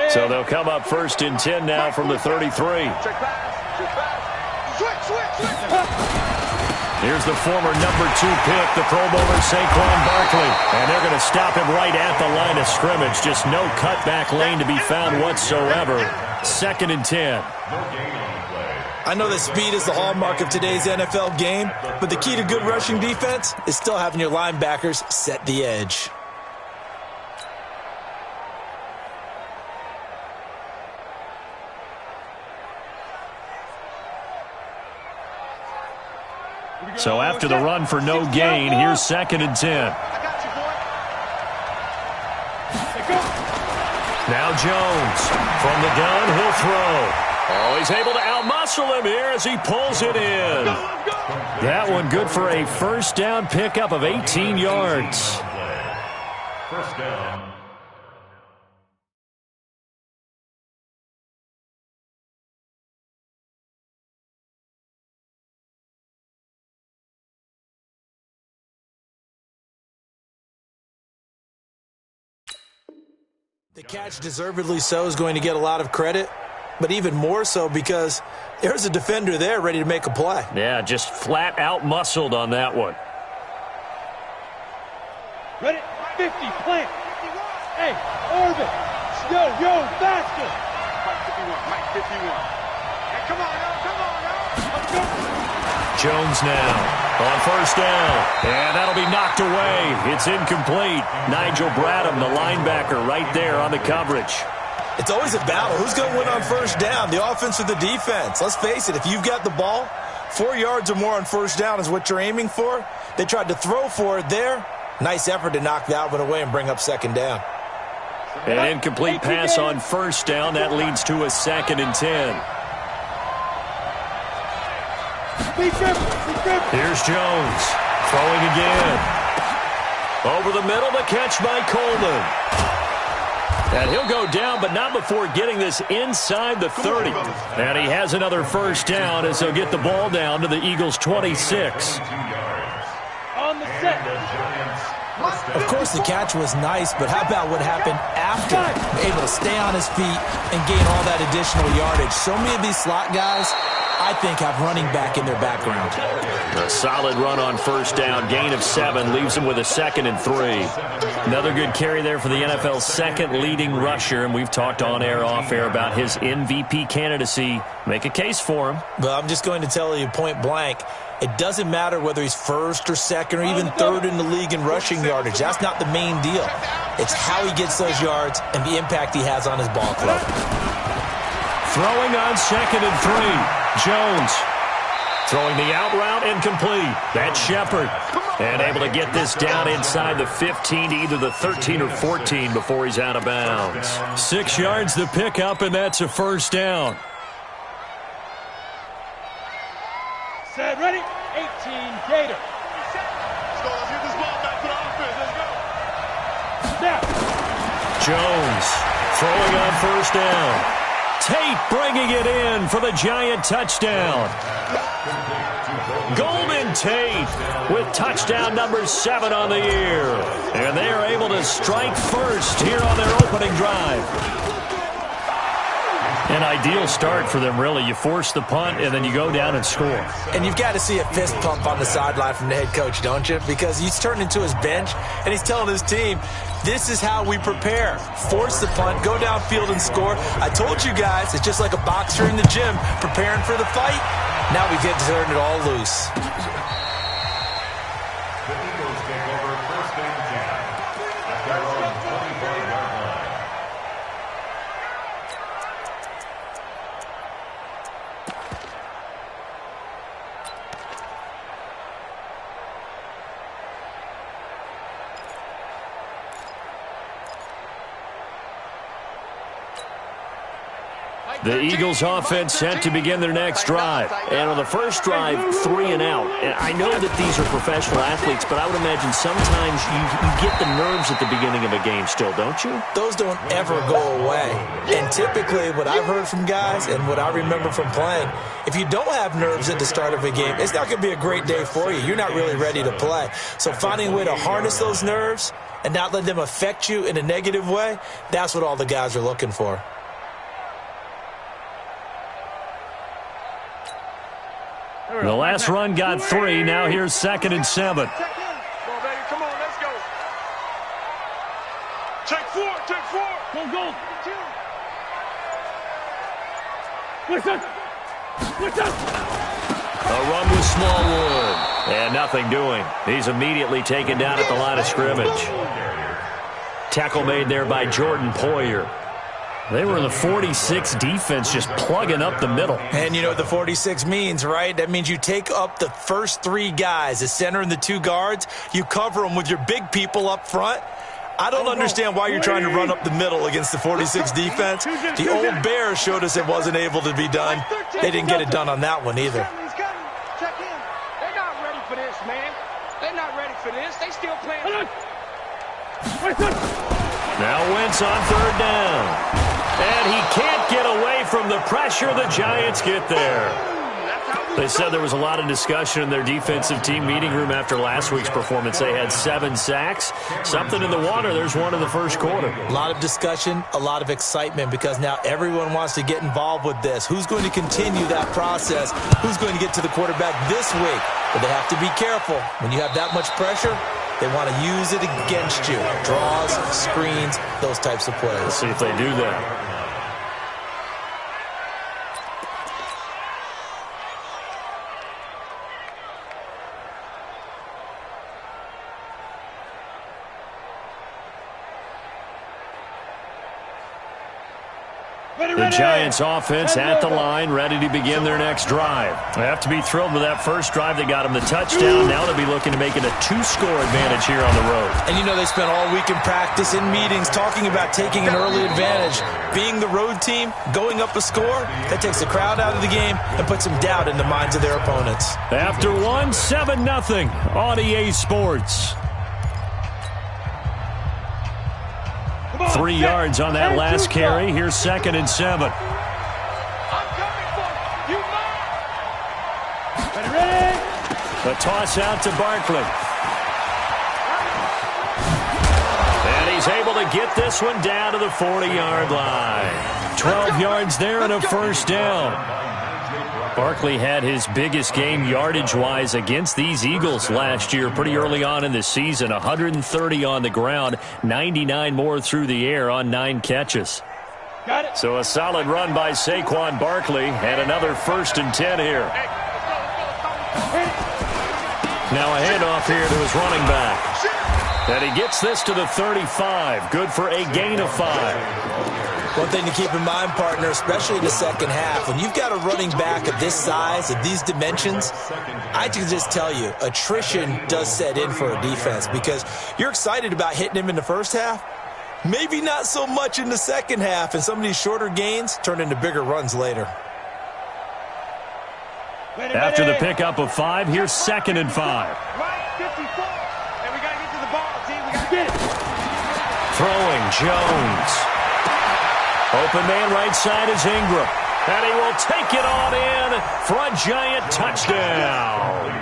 So they'll come up 1st and 10 now from the 33. Here's the former number 2 pick, the Pro Bowler Saquon Barkley. And they're going to stop him right at the line of scrimmage. Just no cutback lane to be found whatsoever. 2nd and 10. I know that speed is the hallmark of today's NFL game, but the key to good rushing defense is still having your linebackers set the edge. So after the run for no gain, here's 2nd and 10. Now Jones. From the gun, he'll throw. Oh, he's able to outmuscle him here as he pulls it in. That one good for a 1st down pickup of 18 yards. 1st down. The catch, deservedly so, is going to get a lot of credit, but even more so because there's a defender there ready to make a play. Yeah, just flat out muscled on that one. Ready? 50, plant. Hey, Orbit. Yo, faster. Mike 51. Hey, come on, let's go. Jones now on 1st down. And that'll be knocked away. It's incomplete. Nigel Bradham, the linebacker, right there on the coverage. It's always a battle. Who's going to win on 1st down, the offense or the defense? Let's face it, if you've got the ball, 4 yards or more on 1st down is what you're aiming for. They tried to throw for it there. Nice effort to knock that one away and bring up 2nd down. An incomplete pass on 1st down. That leads to a 2nd and 10. Here's Jones. Throwing again. Over the middle, the catch by Coleman. And he'll go down, but not before getting this inside the 30. And he has another 1st down as he'll get the ball down to the Eagles' 26. On the set. Of course, the catch was nice, but how about what happened after? Able to stay on his feet and gain all that additional yardage. So many of these slot guys, I think, have running back in their background. A solid run on 1st down. Gain of 7 leaves him with a 2nd and 3. Another good carry there for the NFL's 2nd leading rusher, and we've talked on air, off air about his MVP candidacy. Make a case for him. Well, I'm just going to tell you point blank, it doesn't matter whether he's 1st or 2nd or even 3rd in the league in rushing yardage. That's not the main deal. It's how he gets those yards and the impact he has on his ball club. Throwing on 2nd and 3. Jones throwing the out route incomplete. That's Shepard. And able to get this down inside the 15 to either the 13 or 14 before he's out of bounds. 6 yards the pickup, and that's a 1st down. Set, ready? 18, Gator. Let's get this ball back to the offense. Let's go. Snap. Jones throwing on 1st down. Tate bringing it in for the Giant touchdown. Golden Tate with touchdown number 7 on the year. And they are able to strike first here on their opening drive. An ideal start for them, really. You force the punt, and then you go down and score. And you've got to see a fist pump on the sideline from the head coach, don't you? Because he's turned into his bench, and he's telling his team, this is how we prepare. Force the punt, go downfield and score. I told you guys, it's just like a boxer in the gym preparing for the fight. Now we get to turn it all loose. The Eagles take over 1st and 10 at their own 25-yard line. The Eagles offense set to begin their next drive. And on the first drive, 3 and out. And I know that these are professional athletes, but I would imagine sometimes you get the nerves at the beginning of a game still, don't you? Those don't ever go away. And typically what I've heard from guys and what I remember from playing, if you don't have nerves at the start of a game, it's not going to be a great day for you. You're not really ready to play. So finding a way to harness those nerves and not let them affect you in a negative way, that's what all the guys are looking for. The last run got 3. Now here's 2nd and 7. Come on, baby. Come on, let's go. Take 4. Go. What's up? A run with Smallwood. And nothing doing. He's immediately taken down at the line of scrimmage. Tackle made there by Jordan Poyer. They were in the 46 defense, just plugging up the middle. And you know what the 46 means, right? That means you take up the first 3 guys, the center and the 2 guards. You cover them with your big people up front. I don't understand why you're trying to run up the middle against the 46 defense. The old Bears showed us it wasn't able to be done. They didn't get it done on that one either. Check in. They're not ready for this, man. They're not ready for this. They still playing. Now Wentz on 3rd down. And he can't get away from the pressure. The Giants get there. They said there was a lot of discussion in their defensive team meeting room after last week's performance. They had 7 sacks. Something in the water. There's one in the first quarter. A lot of discussion, a lot of excitement, because now everyone wants to get involved with this. Who's going to continue that process? Who's going to get to the quarterback this week? But they have to be careful. When you have that much pressure, they want to use it against you. Draws, screens, those types of plays. Let's see if they do that. The Giants offense at the line, ready to begin their next drive. They have to be thrilled with that first drive that got them the touchdown. Now they'll be looking to make it a 2-score advantage here on the road. And you know they spent all week in practice, in meetings, talking about taking an early advantage. Being the road team, going up a score, that takes the crowd out of the game and puts some doubt in the minds of their opponents. After 7-0 on EA Sports. 3 yards on that last carry. Here's 2nd and 7. I'm coming for you. Ready? The toss out to Barkley. And he's able to get this one down to the 40-yard line. 12 yards there and a first down. Barkley had his biggest game yardage-wise against these Eagles last year pretty early on in the season. 130 on the ground, 99 more through the air on 9 catches. Got it. So a solid run by Saquon Barkley and another 1st and 10 here. Now a handoff here to his running back. And he gets this to the 35. Good for a gain of 5. One thing to keep in mind, partner, especially in the second half, when you've got a running back of this size, of these dimensions, I can just tell you, attrition does set in for a defense because you're excited about hitting him in the first half, maybe not so much in the second half, and some of these shorter gains turn into bigger runs later. After the pickup of 5, here's 2nd and 5. Right, 54. And we got to get to the ball, team. We got to get it. Throwing Jones. Open man right side is Ingram. And he will take it on in for a Giant touchdown.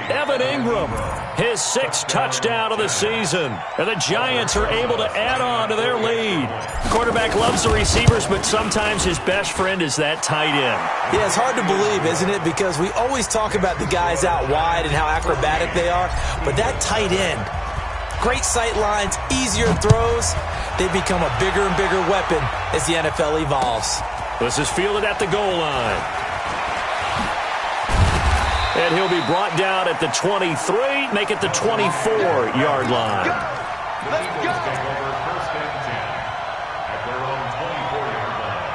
Evan Ingram, his 6th touchdown of the season. And the Giants are able to add on to their lead. Quarterback loves the receivers, but sometimes his best friend is that tight end. Yeah, it's hard to believe, isn't it? Because we always talk about the guys out wide and how acrobatic they are. But that tight end, great sight lines, easier throws. They become a bigger and bigger weapon as the NFL evolves. This is fielded at the goal line. And he'll be brought down at the 23, make it the 24-yard line. Let's go. Take over 1st and 10 at their own 24-yard line.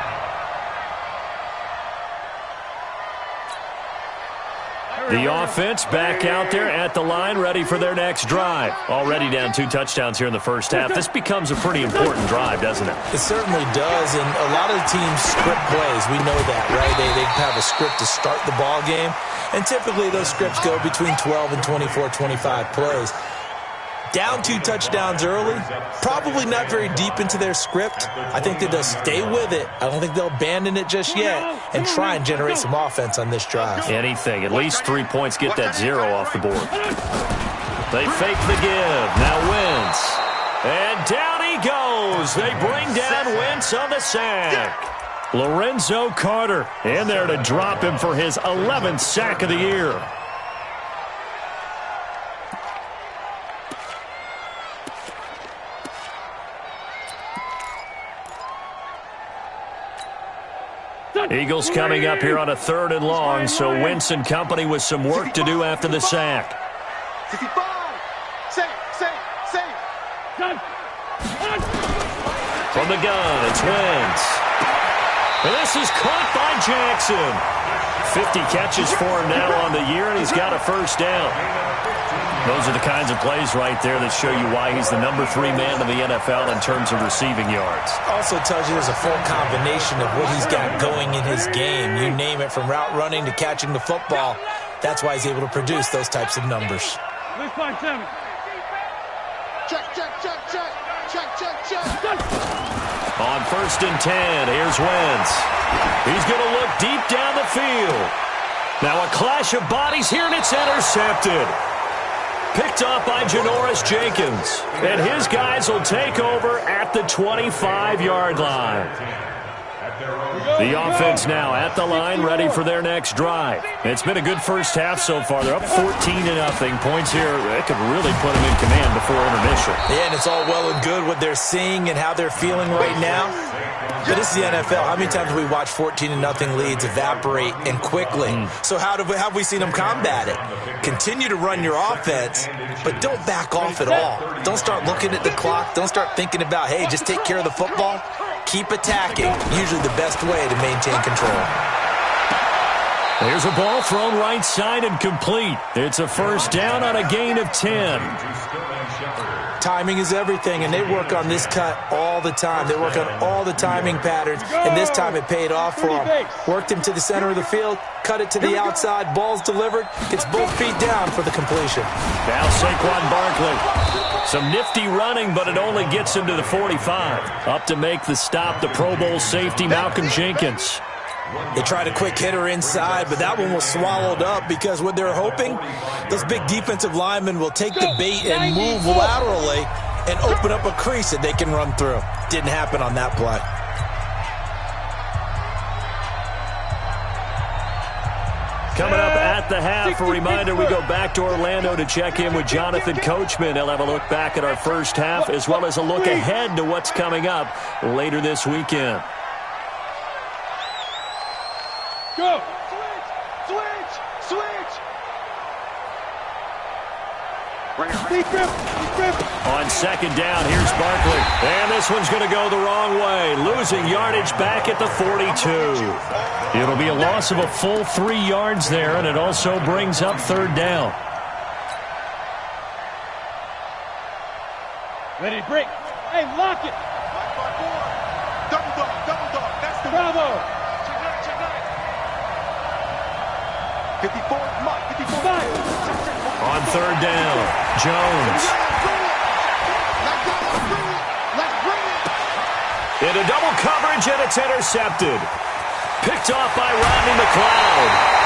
The offense back out there at the line, ready for their next drive. Already down 2 touchdowns here in the first half. This becomes a pretty important drive, doesn't it? It certainly does, and a lot of the teams script plays. We know that, right? They have a script to start the ball game, and typically those scripts go between 12 and 24, 25 plays. Down 2 touchdowns early, probably not very deep into their script. I think that they'll stay with it. I don't think they'll abandon it just yet and try and generate some offense on this drive. Anything. At least 3 points, get that 0 off the board. They fake the give. Now Wentz. And down he goes. They bring down Wentz on the sack. Lorenzo Carter in there to drop him for his 11th sack of the year. Eagles coming up here on a 3rd and long, so Wentz and company with some work to do after the sack. 65. Safe. From the gun, it's Wentz. And this is caught by Jackson. 50 catches for him now on the year, and he's got a first down. Those are the kinds of plays right there that show you why he's the number 3 man in the NFL in terms of receiving yards. Also tells you there's a full combination of what he's got going in his game. You name it, from route running to catching the football. That's why he's able to produce those types of numbers. Check. On 1st and 10, here's Wentz. He's going to look deep down the field. Now a clash of bodies here, and it's intercepted. Picked off by Janoris Jenkins. And his guys will take over at the 25-yard line. The offense now at the line, ready for their next drive. It's been a good first half so far. They're up 14-0. Points here, it could really put them in command before intermission. Yeah, and it's all well and good what they're seeing and how they're feeling right now. But this is the NFL. How many times have we watched 14-0 leads evaporate and quickly? So how have we seen them combat it? Continue to run your offense, but don't back off at all. Don't start looking at the clock. Don't start thinking about, hey, just take care of the football. Keep attacking. Usually the best way to maintain control. There's a ball thrown right side and complete. It's a first down on a gain of 10. Timing is everything, and they work on this cut all the time. They work on all the timing patterns, and this time it paid off for them. Worked him to the center of the field, cut it to the outside, ball's delivered, gets both feet down for the completion. Now Saquon Barkley. Some nifty running, but it only gets him to the 45. Up to make the stop, the Pro Bowl safety, Malcolm Jenkins. They tried a quick hitter inside, but that one was swallowed up because what they're hoping, those big defensive linemen will take the bait and move laterally and open up a crease that they can run through. Didn't happen on that play. Coming up at the half, a reminder, we go back to Orlando to check in with Jonathan Coachman. He'll have a look back at our first half as well as a look ahead to what's coming up later this weekend. Go. Switch. On 2nd down, here's Barkley. And this one's going to go the wrong way. Losing yardage back at the 42. It'll be a loss of a full 3 yards there, and it also brings up 3rd down. Ready to break. Hey, lock it. Double dog. That's the Bravo. Check that. 54. On 3rd down, Jones. Let's bring it. Into double coverage, and it's intercepted. Picked off by Rodney McLeod.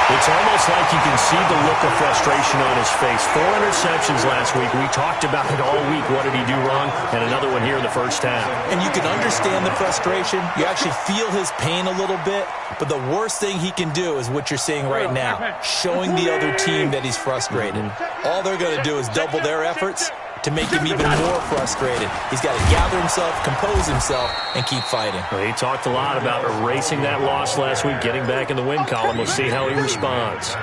It's almost like you can see the look of frustration on his face. 4 interceptions last week. We talked about it all week. What did he do wrong? And another one here in the first half. And you can understand the frustration. You actually feel his pain a little bit. But the worst thing he can do is what you're seeing right now, showing the other team that he's frustrated. All they're going to do is double their efforts to make him even more frustrated. He's got to gather himself, compose himself, and keep fighting. Well, he talked a lot about erasing that loss last week, getting back in the win column. We'll see how he responds.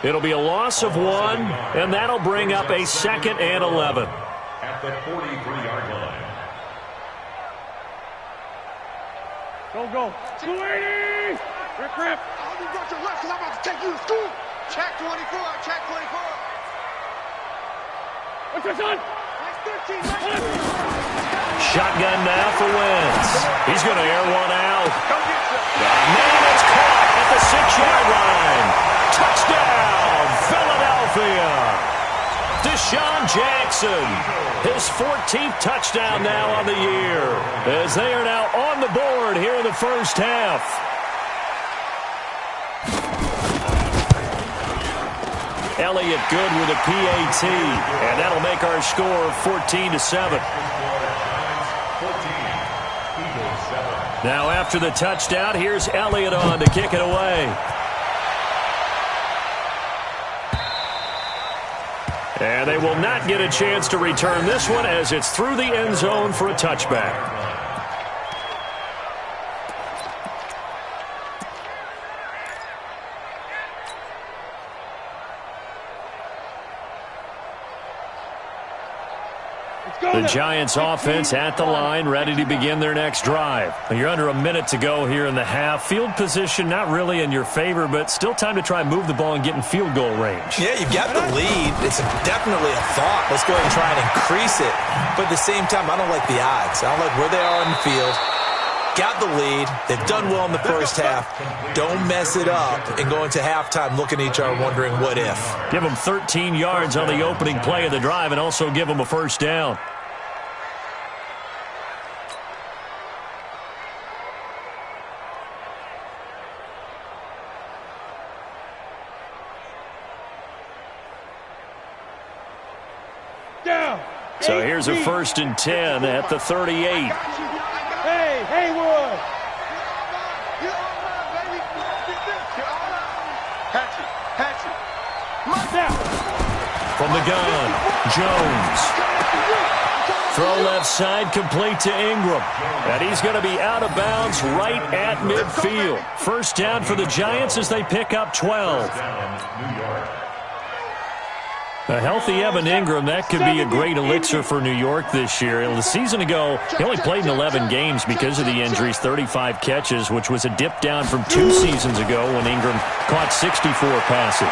It'll be a loss of 1, and that'll bring up a 2nd and 11. At the 43-yard line. Go. 280. Rip. You got your left, 'cause I'm about to take you to school. Check 24, check 24. What's your son? Shotgun now for Wentz. He's going to air one out. Man, it's caught at the 6-yard line. Touchdown, Philadelphia. Deshaun Jackson, his 14th touchdown now on the year, as they are now on the board here in the first half. Elliott good with a PAT, and that'll make our score 14-7. Now after the touchdown, here's Elliott on to kick it away. And they will not get a chance to return this one as it's through the end zone for a touchback. The Giants offense at the line, ready to begin their next drive. You're under a minute to go here in the half. Field position not really in your favor, but still time to try and move the ball and get in field goal range. Yeah, you've got the lead. It's definitely a thought. Let's go ahead and try and increase it. But at the same time, I don't like the odds. I don't like where they are on the field. Got the lead. They've done well in the first half. Don't mess it up and go into halftime looking at each other wondering what if. Give them 13 yards on the opening play of the drive and also give them a first down. So here's a 1st and 10 at the 38. Hey, Haywood! From the gun, Jones. Throw left side, complete to Ingram. And he's going to be out of bounds right at midfield. First down for the Giants as they pick up 12. A healthy Evan Ingram, that could be a great elixir for New York this year. The season ago, he only played in 11 games because of the injuries, 35 catches, which was a dip down from 2 seasons ago when Ingram caught 64 passes.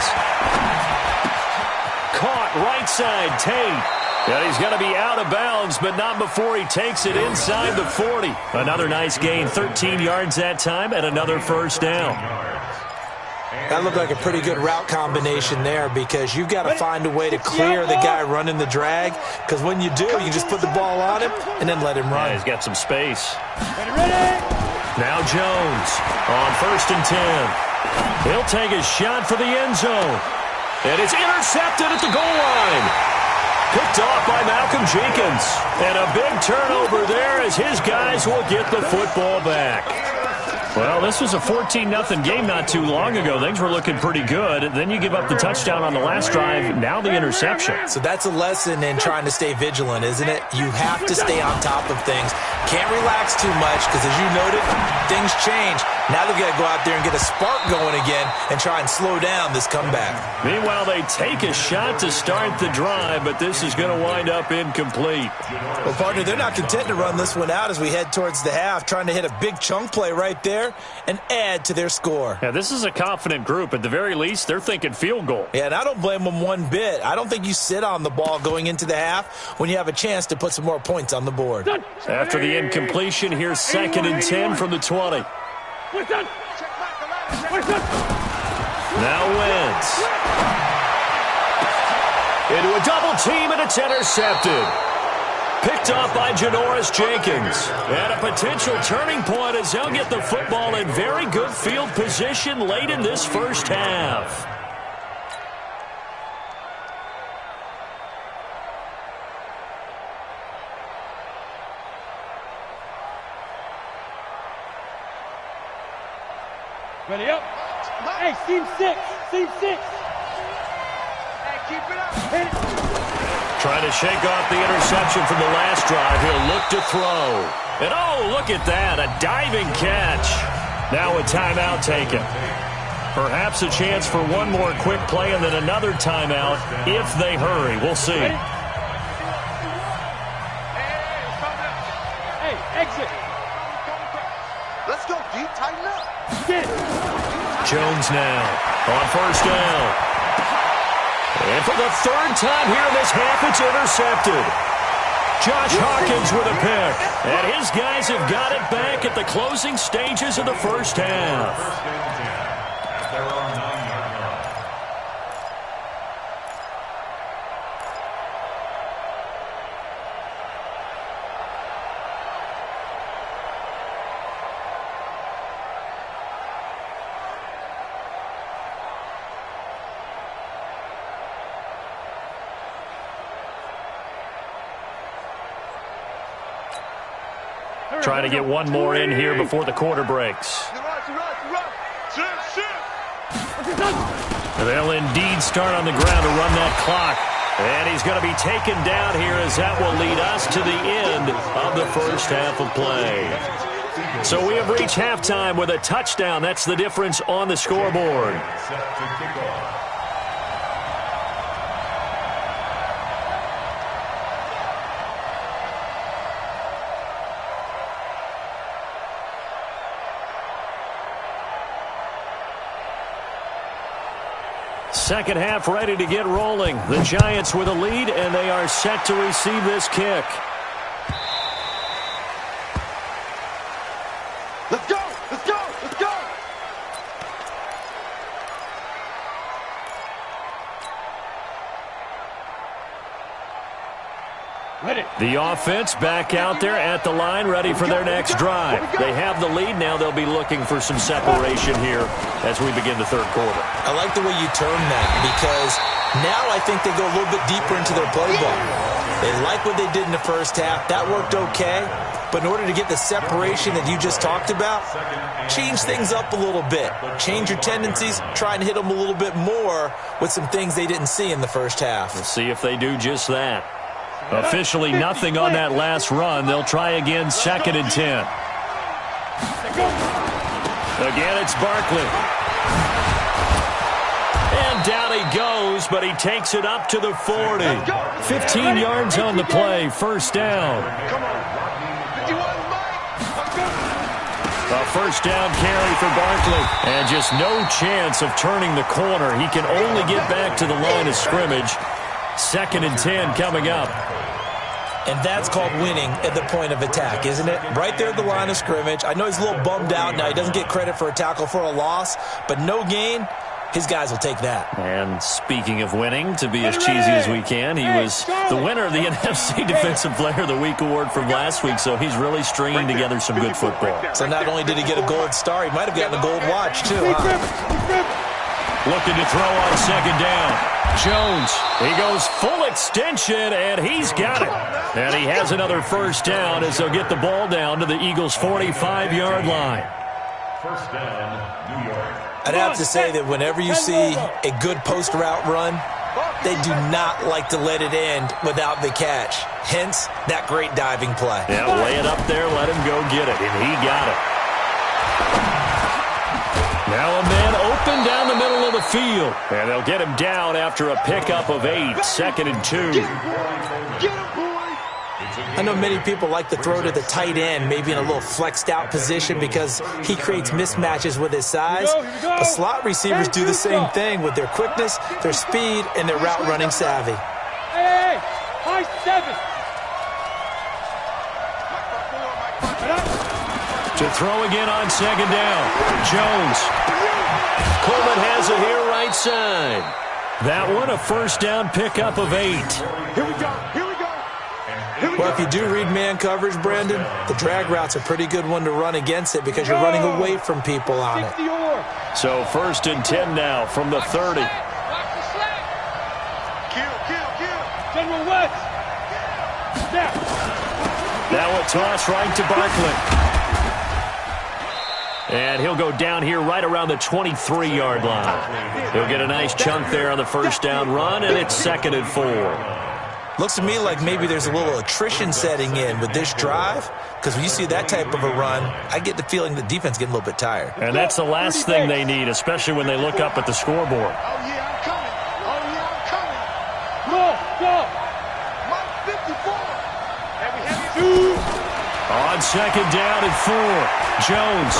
Caught right side, Tate. And he's going to be out of bounds, but not before he takes it inside the 40. Another nice gain, 13 yards that time, and another first down. That looked like a pretty good route combination there because you've got to find a way to clear the guy running the drag, because when you do, you just put the ball on him and then let him run. Yeah, he's got some space. Now Jones on 1st and 10. He'll take a shot for the end zone. And it's intercepted at the goal line. Picked off by Malcolm Jenkins. And a big turnover there as his guys will get the football back. Well, this was a 14-0 game not too long ago. Things were looking pretty good. Then you give up the touchdown on the last drive. Now the interception. So that's a lesson in trying to stay vigilant, isn't it? You have to stay on top of things. Can't relax too much because, as you noted, things change. Now they've got to go out there and get a spark going again and try and slow down this comeback. Meanwhile, they take a shot to start the drive, but this is going to wind up incomplete. Well, partner, they're not content to run this one out as we head towards the half, trying to hit a big chunk play right there and add to their score. Yeah, this is a confident group. At the very least, they're thinking field goal. Yeah, and I don't blame them one bit. I don't think you sit on the ball going into the half when you have a chance to put some more points on the board. After the incompletion, here's 2nd and 10 from the 20. Now Wentz. Into a double team, and it's intercepted. Picked off by Janoris Jenkins. And a potential turning point as they'll get the football in very good field position late in this first half. Ready up. Hey, seam 6. Seam 6. Hey, keep it up. Hit it. Trying to shake off the interception from the last drive. He'll look to throw. And oh, look at that. A diving catch. Now a timeout taken. Perhaps a chance for one more quick play and then another timeout if they hurry. We'll see. Hey, exit. Let's go deep, tighten up. Get. Jones now on first down. And for the third time here in this half, it's intercepted. Josh Hawkins with a pick. And his guys have got it back at the closing stages of the first half. First and 10 at their own 9-yard line. Trying to get one more in here before the quarter breaks. They'll indeed start on the ground to run that clock. And he's going to be taken down here as that will lead us to the end of the first half of play. So we have reached halftime with a touchdown. That's the difference on the scoreboard. Set to kick off. Second half ready to get rolling. The Giants with a lead, and they are set to receive this kick. Let's go! Let's go! Let's go! The offense back out there at the line, ready for their next drive. They have the lead. Now they'll be looking for some separation here as we begin the third quarter. I like the way you term that, because now I think they go a little bit deeper into their playbook. They like what they did in the first half. That worked okay. But in order to get the separation that you just talked about, change things up a little bit. Change your tendencies. Try and hit them a little bit more with some things they didn't see in the first half. We'll see if they do just that. Officially nothing on that last run. They'll try again, second and 10. Again, it's Barkley. And down he goes, but he takes it up to the 40. 15 yards on the play, first down. A first down carry for Barkley. And just no chance of turning the corner. He can only get back to the line of scrimmage. Second and 10 coming up. And that's called winning at the point of attack, isn't it? Right there at the line of scrimmage. I know he's a little bummed out now. He doesn't get credit for a tackle for a loss, but no gain, his guys will take that. And speaking of winning, to be as cheesy as we can, he was the winner of the NFC Defensive Player of the Week award from last week, so he's really stringing together some good football. So not only did he get a gold star, he might have gotten a gold watch, too, huh? Looking to throw on second down. Jones, he goes full extension, and he's got it. And he has another first down as they'll get the ball down to the Eagles' 45-yard line. First down, New York. I'd have to say that whenever you see a good post route run, they do not like to let it end without the catch. Hence, that great diving play. Yeah, lay it up there, let him go get it, and he got it. Now a man open down the middle of the field. And they'll get him down after a pickup of 8, second and 2. I know many people like to throw to the tight end, maybe in a little flexed out position because he creates mismatches with his size. But slot receivers do the same thing with their quickness, their speed, and their route running savvy. Hey, high 7. To throw again on second down. Jones. Coleman has it here right side. That one a first down pickup of 8. Here we go. Here we go. Well, if you do read man coverage, Brandon, the drag route's a pretty good one to run against it because you're running away from people on it. So first and 10 now from the 30. General West. Now a toss right to Barkley. And he'll go down here right around the 23-yard line. He'll get a nice chunk there on the first down run, and it's second and 4. Looks to me like maybe there's a little attrition setting in with this drive, because when you see that type of a run, I get the feeling the defense getting a little bit tired. And that's the last thing they need, especially when they look up at the scoreboard. Oh, yeah, I'm coming. Oh, yeah, I'm coming. Go. Mike 54. And we have On second down and 4, Jones.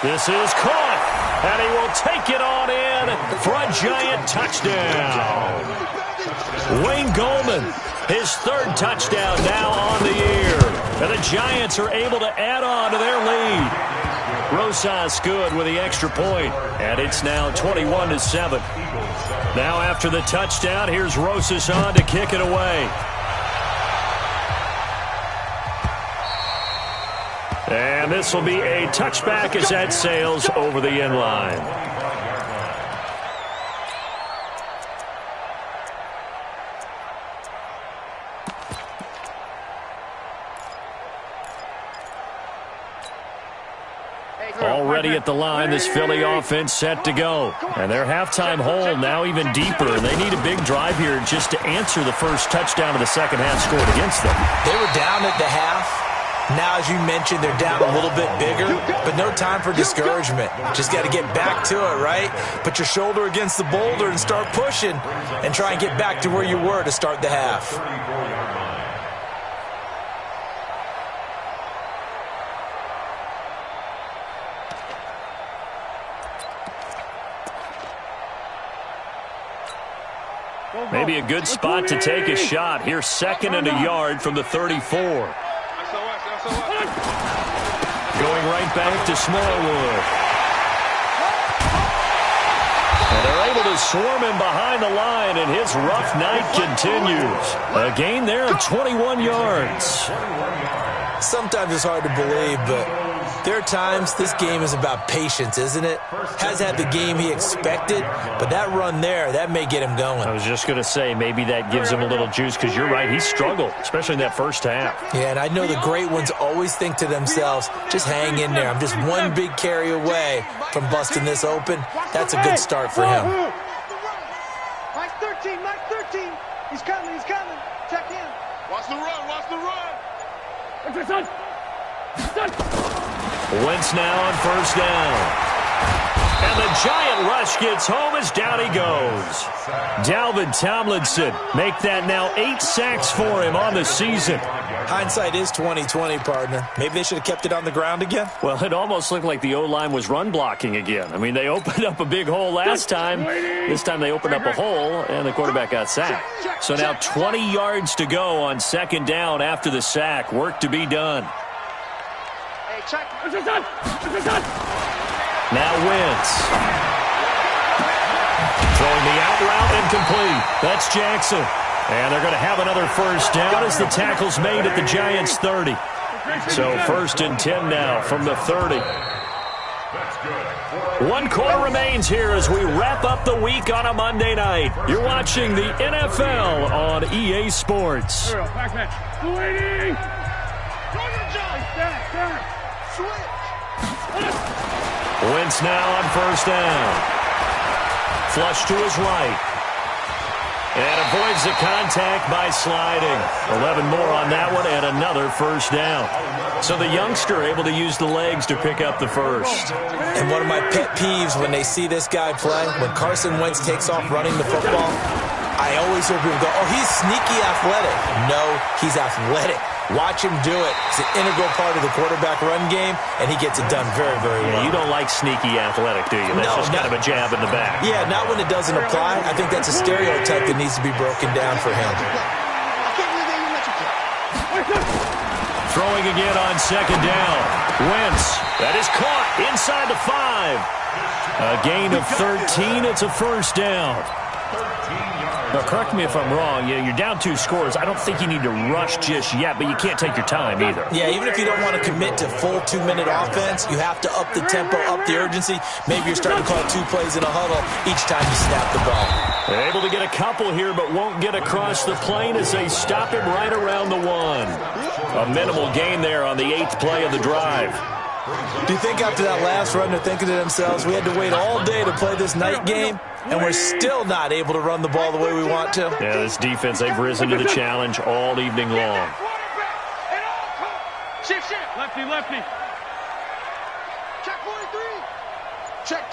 This is caught, and he will take it on in for a Giant touchdown. Wayne Goldman, his third touchdown now on the year. And the Giants are able to add on to their lead. Rosas good with the extra point, and it's now 21-7. Now after the touchdown, here's Rosas on to kick it away. And this will be a touchback as that sails over the end line. Already at the line, this Philly offense set to go. And their halftime hole now even deeper, and they need a big drive here just to answer the first touchdown of the second half scored against them. They were down at the half. Now, as you mentioned, they're down a little bit bigger, but no time for discouragement. Just got to get back to it, right? Put your shoulder against the boulder and start pushing and try and get back to where you were to start the half. Maybe a good spot to take a shot. Here, second and a yard from the 34. Going right back to Smallwood. And they're able to swarm him behind the line, and his rough night continues. A gain there of 21 yards. Sometimes it's hard to believe, but there are times this game is about patience, isn't it? Has had the game he expected, but that run there, that may get him going. I was just going to say, maybe that gives him a little juice, because you're right, he struggled, especially in that first half. Yeah, and I know the great ones always think to themselves, just hang in there. I'm just one big carry away from busting this open. That's a good start for him. Mike 13, Mike 13. He's coming, he's coming. Check in. Watch the run, watch the run. Wentz now on first down. And the Giant rush gets home as down he goes. Dalvin Tomlinson make that now 8 sacks for him on the season. Hindsight is 20/20, partner. Maybe they should have kept it on the ground again. Well, it almost looked like the O-line was run blocking again. I mean, they opened up a big hole last time. This time they opened up a hole, and the quarterback got sacked. So now 20 yards to go on second down after the sack. Work to be done. Hey, check. Now Wentz. Throwing the out route incomplete. That's Jackson. And they're going to have another first down as the tackle's made at the Giants' 30. So first and 10 now from the 30. 1 quarter remains here as we wrap up the week on a Monday night. You're watching the NFL on EA Sports. Wentz now on first down. Flush to his right. And avoids the contact by sliding. 11 more on that one and another first down. So the youngster able to use the legs to pick up the first. And one of my pet peeves when they see this guy play, when Carson Wentz takes off running the football, I always hear people go, oh, he's sneaky athletic. No, he's athletic. Watch him do it. It's an integral part of the quarterback run game, and he gets it done very, very well. You don't like sneaky athletic, do you? That's just kind of a jab in the back. Yeah, not when it doesn't apply. I think that's a stereotype that needs to be broken down for him. Throwing again on second down. Wentz. That is caught inside the 5. A gain of 13. It's a first down. Now, correct me if I'm wrong. Yeah, you're down 2 scores. I don't think you need to rush just yet, but you can't take your time either. Yeah, even if you don't want to commit to full 2-minute offense, you have to up the tempo, up the urgency. Maybe you're starting to call 2 plays in a huddle each time you snap the ball. They're able to get a couple here, but won't get across the plane as they stop him right around the 1. A minimal gain there on the 8th play of the drive. Do you think after that last run they're thinking to themselves, we had to wait all day to play this night game, and we're still not able to run the ball the way we want to? Yeah, this defense, they've risen to the challenge all evening long. Shift. Lefty. Check 43. Check.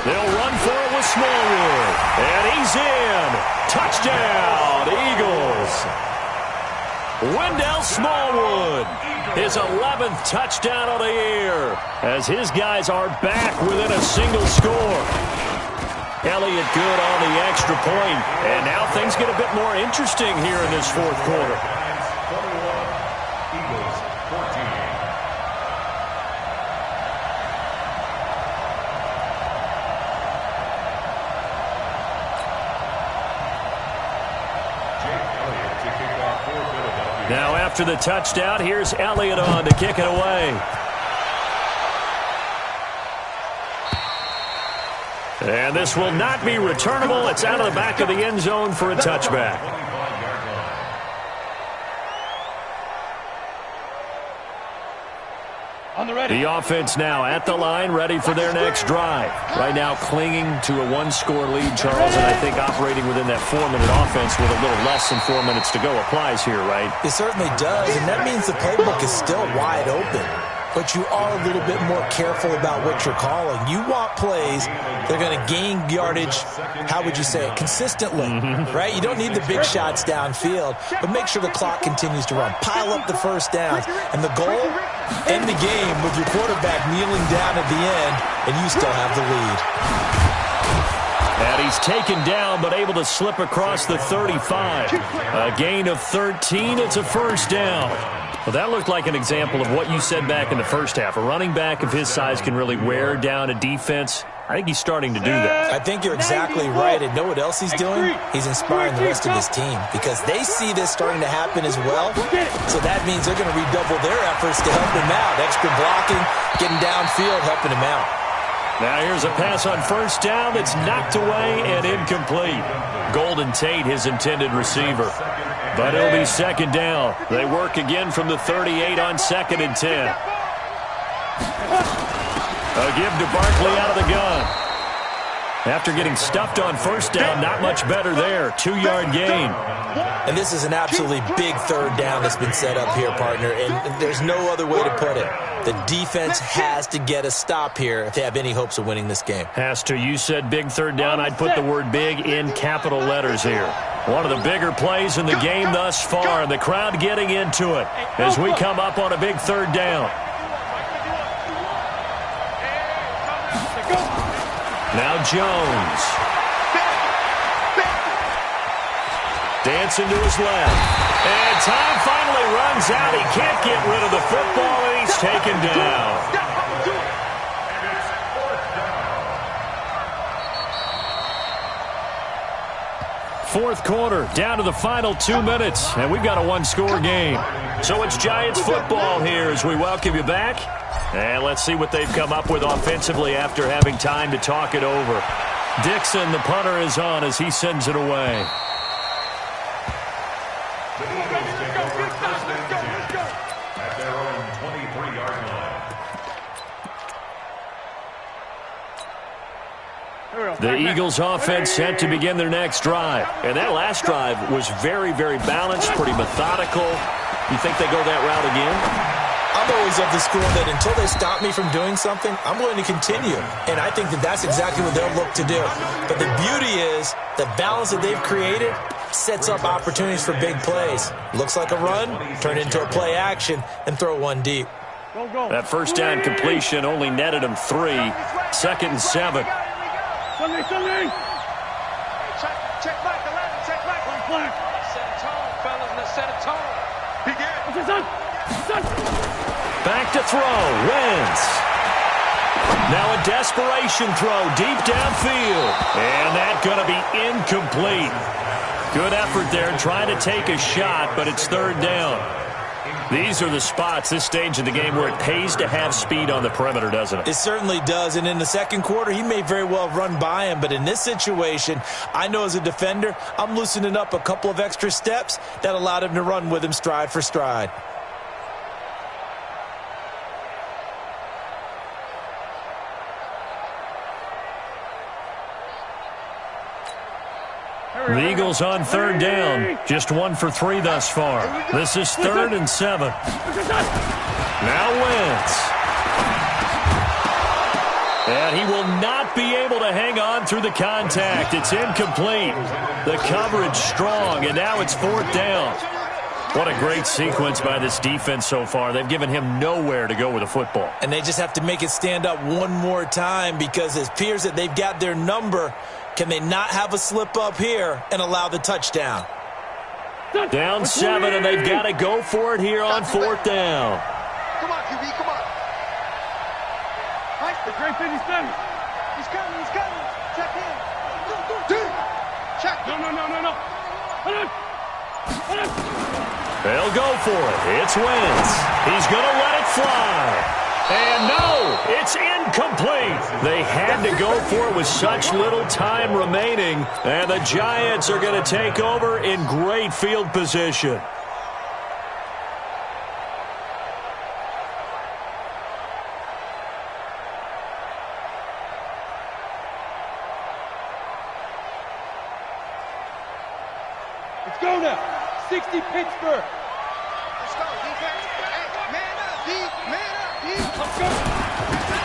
They'll run for it with Smallwood. And he's in. Touchdown, Eagles. Wendell Smallwood. His 11th touchdown of the year as his guys are back within a single score. Elliott good on the extra point, and now things get a bit more interesting here in this fourth quarter. Eagles 14. Now after the touchdown, here's Elliott on to kick it away. And this will not be returnable. It's out of the back of the end zone for a touchback. The offense now at the line, ready for their next drive. Right now clinging to a one-score lead, Charles, and I think operating within that 4-minute offense with a little less than 4 minutes to go applies here, right? It certainly does, and that means the playbook is still wide open. But you are a little bit more careful about what you're calling. You want plays that are going to gain yardage, how would you say it, consistently, right? You don't need the big shots downfield, but make sure the clock continues to run. Pile up the first downs, and the goal, end the game with your quarterback kneeling down at the end, and you still have the lead. And he's taken down, but able to slip across the 35. A gain of 13, it's a first down. Well, that looked like an example of what you said back in the first half. A running back of his size can really wear down a defense. I think he's starting to do that. I think you're exactly right. And know what else he's doing? He's inspiring the rest of his team because they see this starting to happen as well. So that means they're going to redouble their efforts to help him out. Extra blocking, getting downfield, helping him out. Now here's a pass on first down that's knocked away and incomplete. Golden Tate, his intended receiver. But it'll be second down. They work again from the 38 on 2nd and 10. A give to Barkley out of the gun. After getting stuffed on first down, not much better there. 2-yard gain. And this is an absolutely big third down that's been set up here, partner, and there's no other way to put it. The defense has to get a stop here if they have any hopes of winning this game. Has to. You said big third down. I'd put the word big in capital letters here. One of the bigger plays in the game thus far. The crowd getting into it as we come up on a big third down. Now Jones. Dancing to his left. And time finally runs out. He can't get rid of the football, and he's taken down. Fourth quarter, down to the final 2 minutes, and we've got a one-score game. So it's Giants football here as we welcome you back. And let's see what they've come up with offensively after having time to talk it over. Dixon, the punter, is on as he sends it away. The Eagles take over first and 10 at their own 23-yard line. The Eagles offense set to begin their next drive. And that last drive was very, very balanced, pretty methodical. You think they go that route again? I'm always of the school that until they stop me from doing something, I'm going to continue. And I think that that's exactly what they'll look to do. But the beauty is the balance that they've created sets up opportunities for big plays. Looks like a run, turn into a play action, and throw one deep. That first down completion only netted him 3. 2nd and 7. Check back, 11, check back. Set a tone, fellas, let's set a tone. Back to throw. Wentz. Now a desperation throw deep downfield. And that's going to be incomplete. Good effort there trying to take a shot, but it's third down. These are the spots, this stage of the game, where it pays to have speed on the perimeter, doesn't it? It certainly does, and in the second quarter, he may very well run by him, but in this situation, I know as a defender, I'm loosening up a couple of extra steps that allowed him to run with him stride for stride. The Eagles on third down. Just 1 for 3 thus far. This is 3rd and 7. Now Wentz. And he will not be able to hang on through the contact. It's incomplete. The coverage strong, and now it's 4th down. What a great sequence by this defense so far. They've given him nowhere to go with the football. And they just have to make it stand up one more time because it appears that they've got their number. Can they not have a slip up here and allow the touchdown? Down 7, and they've got to go for it here on 4th down. Come on, QB, come on. Mike, the great thing he's done. He's coming, he's coming. Check in. Check. No. They'll go for it. It's Wentz. He's going to let it fly. And no, it's incomplete. They had to go for it with such little time remaining. And the Giants are going to take over in great field position. Let's go now. 60 Pittsburgh. Let's go, defense. Hey, man up, D. Man up, D. Let's go.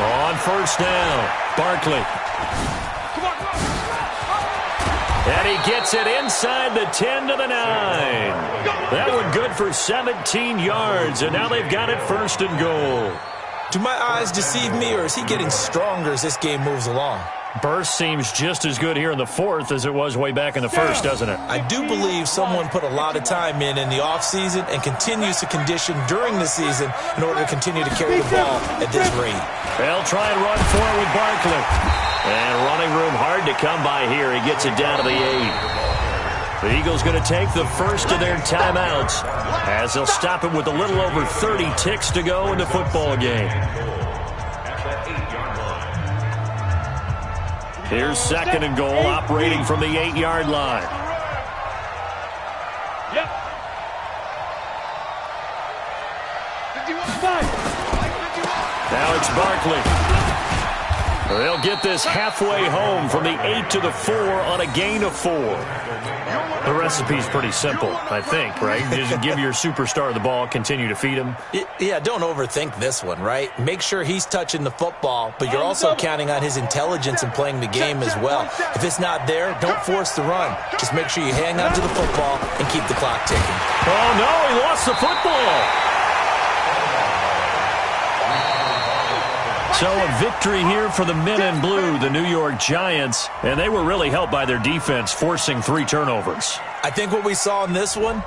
On 1st down, Barkley. Come on. And he gets it inside the 10 to the 9. That one good for 17 yards, and now they've got it 1st and goal. Do my eyes deceive me, or is he getting stronger as this game moves along? Burst seems just as good here in the 4th as it was way back in the 1st, doesn't it? I do believe someone put a lot of time in the offseason and continues to condition during the season in order to continue to carry the ball at this rate. They'll try and run for it with Barkley. And running room hard to come by here. He gets it down to the 8. The Eagles going to take the first of their timeouts as they'll stop it with a little over 30 ticks to go in the football game. Here's 2nd and goal, operating from the 8-yard line. Yep. 51. Now it's Barkley. They'll get this halfway home from the 8 to the 4 on a gain of 4. The recipe's pretty simple, I think, right? Just give your superstar the ball, continue to feed him. Yeah, don't overthink this one, right? Make sure he's touching the football, but you're also counting on his intelligence in playing the game as well. If it's not there, don't force the run. Just make sure you hang on to the football and keep the clock ticking. Oh, no, he lost the football. So a victory here for the men in blue, the New York Giants, and they were really helped by their defense, forcing 3 turnovers. I think what we saw in this one